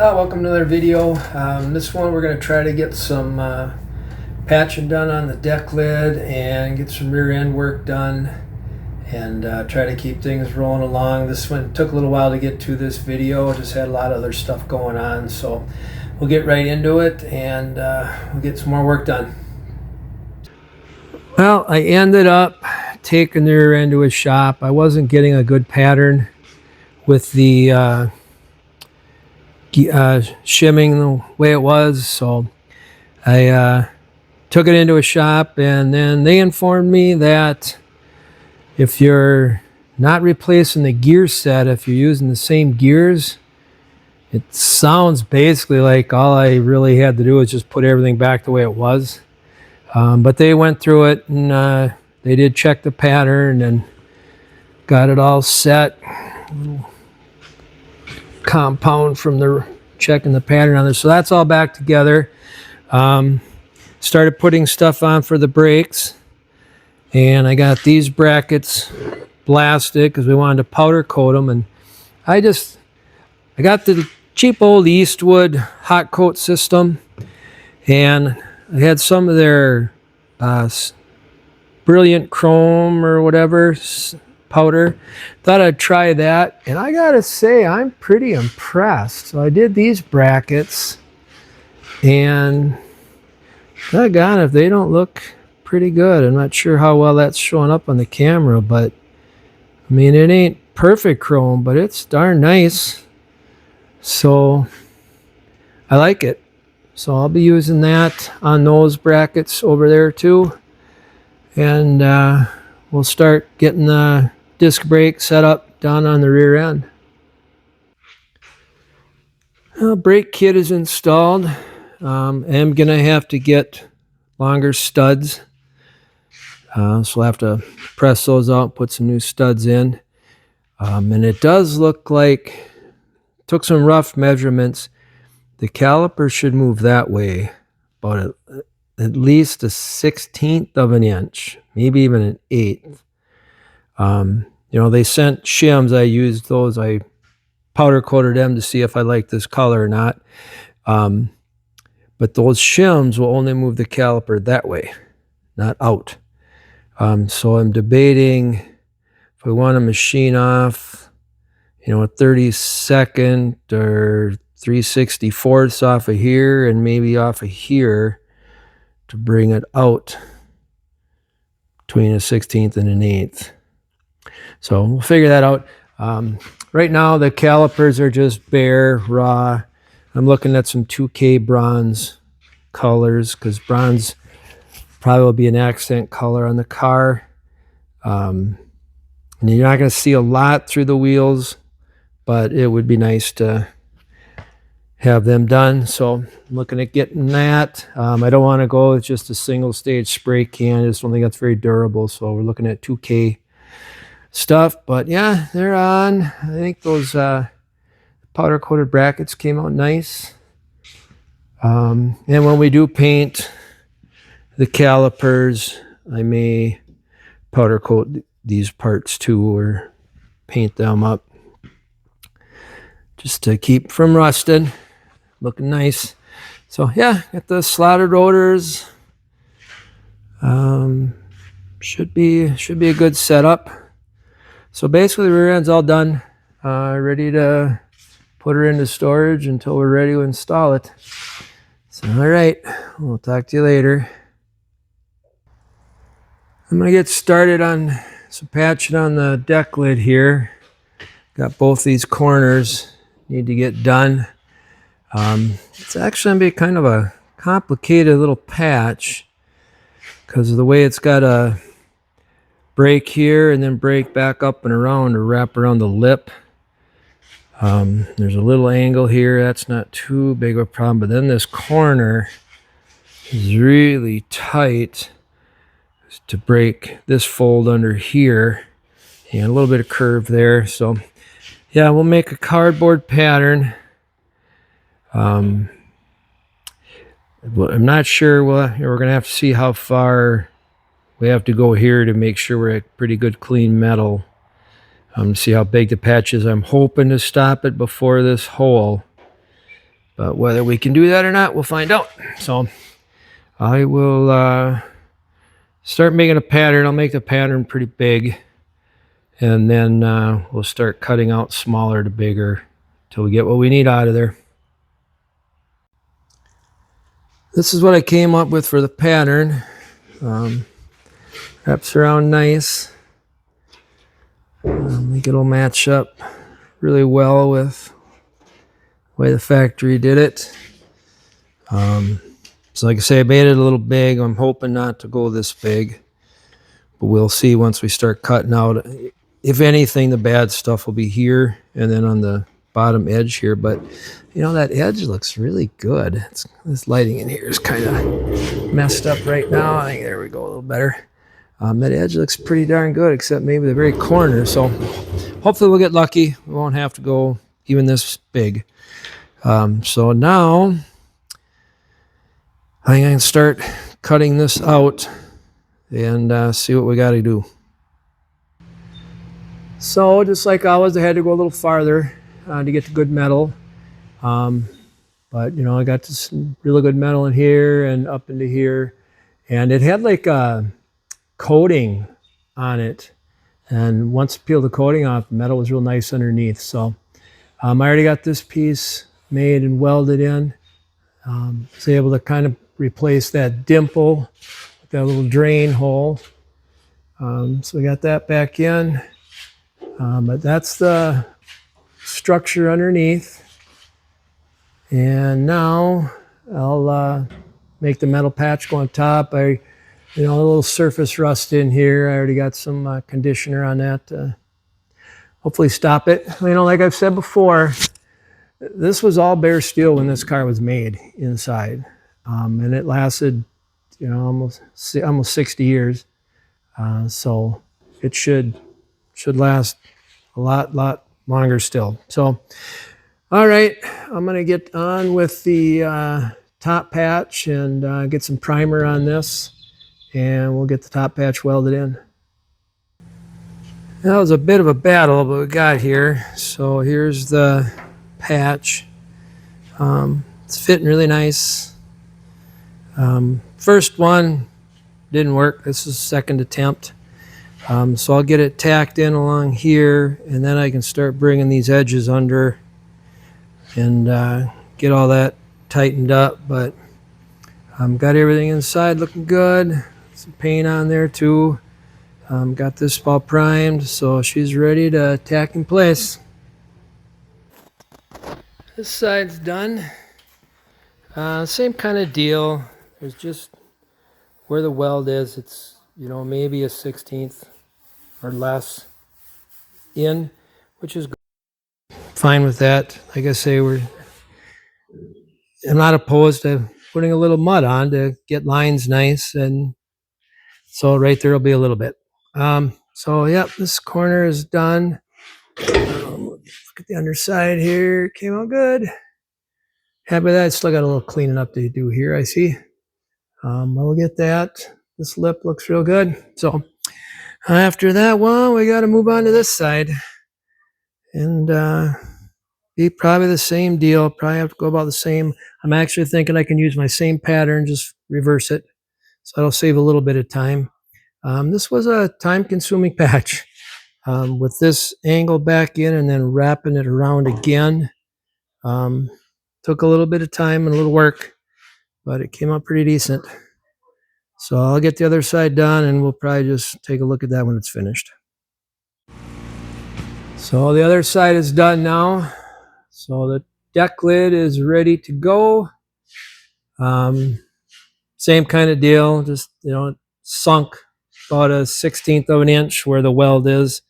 Welcome to another video. This one we're going to try to get some patching done on the deck lid and get some rear end work done and try to keep things rolling along. This one took a little while to get to this video. Just had a lot of other stuff going on, so we'll get right into it and we'll get some more work done. Well, I ended up taking the rear end to a shop. I wasn't getting a good pattern with the shimming the way it was, so I took it into a shop, and then they informed me that if you're not replacing the gear set, if you're using the same gears, it sounds basically like all I really had to do was just put everything back the way it was. But they went through it and they did check the pattern and got it all set. Compound from the checking the pattern on this, so that's all back together. Started putting stuff on for the brakes, and I got these brackets blasted because we wanted to powder coat them, and I got the cheap old Eastwood hot coat system, and I had some of their brilliant chrome or whatever powder. Thought I'd try that, and I gotta say I'm pretty impressed. So I did these brackets, and doggone if they don't look pretty good. I'm not sure how well that's showing up on the camera, but I mean, it ain't perfect chrome, but it's darn nice. So I like it. So I'll be using that on those brackets over there too, and we'll start getting the disc brake set up down on the rear end. Brake kit is installed. I'm gonna have to get longer studs, so I'll have to press those out, put some new studs in, and it does look like, took some rough measurements, the caliper should move that way about at least a 1/16 of an inch, maybe even an 1/8. You know, they sent shims. I used those. I powder coated them to see if I like this color or not. But those shims will only move the caliper that way, not out. So I'm debating if I want to machine off, you know, a 32nd or 3/64 off of here and maybe off of here to bring it out between a 1/16 and an 1/8. So we'll figure that out. Right now the calipers are just bare, raw. I'm looking at some 2K bronze colors because bronze probably will be an accent color on the car. And you're not going to see a lot through the wheels, but it would be nice to have them done. So I'm looking at getting that. I don't want to go with just a single stage spray can. I just don't think that's very durable. So we're looking at 2K stuff, but yeah, they're on. I think those powder coated brackets came out nice. And when we do paint the calipers, I may powder coat these parts too, or paint them up just to keep from rusted. Looking nice. So yeah, got the slotted rotors. Should be a good setup. So basically the rear end's all done, ready to put her into storage until we're ready to install it. So all right, we'll talk to you later. I'm gonna get started on some patching on the deck lid here. Got both these corners need to get done. It's actually gonna be kind of a complicated little patch because of the way it's got a break here and then break back up and around or wrap around the lip. There's a little angle here, that's not too big of a problem, but then this corner is really tight to break this fold under here, and a little bit of curve there. So yeah, we'll make a cardboard pattern. I'm not sure. We're gonna have to see how far we have to go here to make sure we're at pretty good clean metal. See how big the patch is. I'm hoping to stop it before this hole. But whether we can do that or not, we'll find out. So I will start making a pattern. I'll make the pattern pretty big, and then we'll start cutting out smaller to bigger till we get what we need out of there. This is what I came up with for the pattern. Wraps around nice. I think it'll match up really well with the way the factory did it. So like I say, I made it a little big. I'm hoping not to go this big, but we'll see once we start cutting out. If anything, the bad stuff will be here and then on the bottom edge here. But you know, that edge looks really good. This lighting in here is kind of messed up right now. I think there we go, a little better. That edge looks pretty darn good, except maybe the very corner. So hopefully we'll get lucky. We won't have to go even this big. So now I think I can start cutting this out and see what we got to do. So just like always, I had to go a little farther to get the good metal. But you know, I got this really good metal in here and up into here, and it had like a coating on it. And once I peeled the coating off, the metal was real nice underneath. So I already got this piece made and welded in. Was able to kind of replace that dimple with that little drain hole. So we got that back in. But that's the structure underneath. And now I'll make the metal patch go on top. A little surface rust in here. I already got some conditioner on that to hopefully stop it. You know, like I've said before, this was all bare steel when this car was made inside. And it lasted, you know, almost 60 years. So it should last a lot longer still. So, all right, I'm going to get on with the top patch and get some primer on this, and we'll get the top patch welded in. That was a bit of a battle, but we got here. So here's the patch. It's fitting really nice. First one didn't work. This is the second attempt. So I'll get it tacked in along here, and then I can start bringing these edges under and get all that tightened up. But got everything inside looking good. Some paint on there too. Got this all primed, so she's ready to tack in place. This side's done. Same kind of deal. There's just where the weld is, it's, you know, maybe a 1/16 or less in, which is good. Fine with that. Like I say, I'm not opposed to putting a little mud on to get lines nice, and so right there will be a little bit. So yep, this corner is done. Look at the underside here. Came out good. Happy with that. Still got a little cleaning up to do here, I see. We'll get that. This lip looks real good. So after that one, we got to move on to this side. And be probably the same deal. Probably have to go about the same. I'm actually thinking I can use my same pattern, just reverse it. So that'll save a little bit of time. This was a time-consuming patch. With this angle back in and then wrapping it around again. Took a little bit of time and a little work, but it came out pretty decent. So I'll get the other side done, and we'll probably just take a look at that when it's finished. So the other side is done now. So the deck lid is ready to go. Same kind of deal, just, you know, sunk about a 1/16 of an inch where the weld is,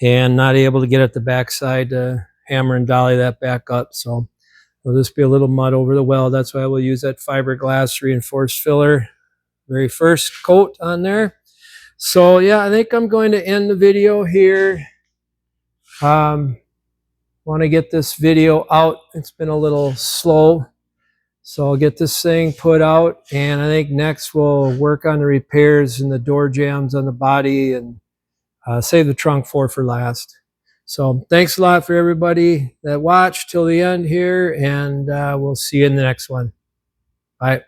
and not able to get at the backside to hammer and dolly that back up. So there'll just be a little mud over the weld. That's why we'll use that fiberglass reinforced filler, very first coat on there. So yeah, I think I'm going to end the video here. Want to get this video out. It's been a little slow. So I'll get this thing put out, and I think next we'll work on the repairs and the door jambs on the body, and save the trunk for last. So thanks a lot for everybody that watched till the end here, and we'll see you in the next one. Bye.